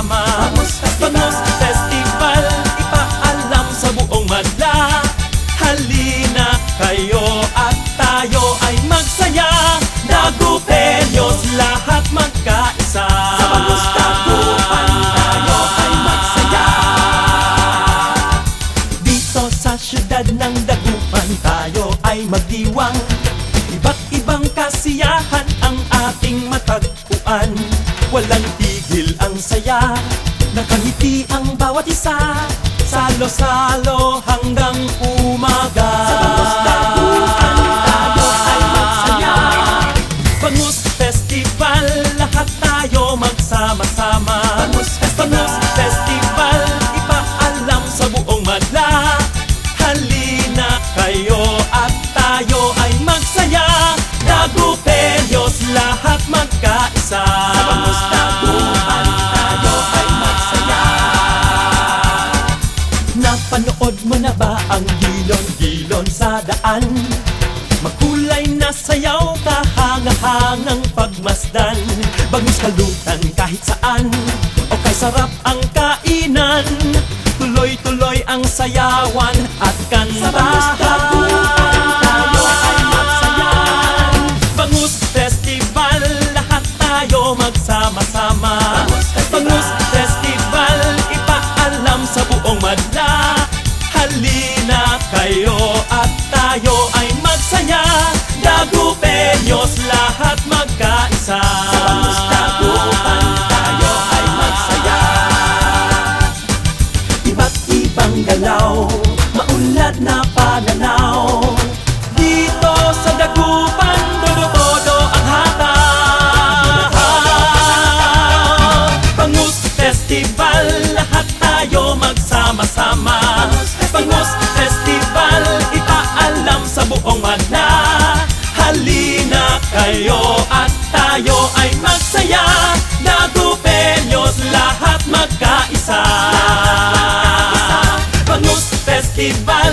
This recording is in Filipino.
sama-sama. Bangus Festival, ipaalam sa buong madla. Halina kayo at tayo ay magsaya. Dagupeños, lahat magkaisa. Sa Bangus Dagupan tayo ay magsaya. Dito sa syudad ng Dagupan tayo ay magdiwang. Iba't ibang kasiyahan ang ating matagpuan. Walang tigil ang saya, nakangiti ang bawat isa. Salo-salo hanggang umaga. Sa Bangus Dagupan tayo ay magsaya. Bangus Festival, lahat tayo magsama-sama. Bangus Festival, ipaalam sa buong madla. Halina kayo at tayo ay magsaya. Dagupeños, lahat magkaisa. Sa Bangus Dagupan tayo ay magsaya. Napanood mo na ba ang gilon-gilon sa daan? Makulay na sayaw, kahanga-hangang pagmasdan. Bangus kalutan kahit saan, o kay sarap ang kainan. Tuloy-tuloy ang sayawan at kantahan. Sa Bangus Dagupan tayo ay magsaya. Bangus Festival, lahat tayo magsama-sama. Bangus Festival, ipaalam sa buong madla. Halina kayo at tayo ay magsaya. Dagupeños, lahat magkaisa. Sa Bangus Dagupan tayo ay magsaya. Iba't ibang galaw, maunlad na pananaw. Dito sa Dagupan, todo-todo ang hata. Bangus Festival, lahat tayo magsama-sama. Bangus Festival, ipaalam sa buong madla. Halina kayo at tayo ay magsaya. Dagupeños, lahat magkaisa. Bangus Festival,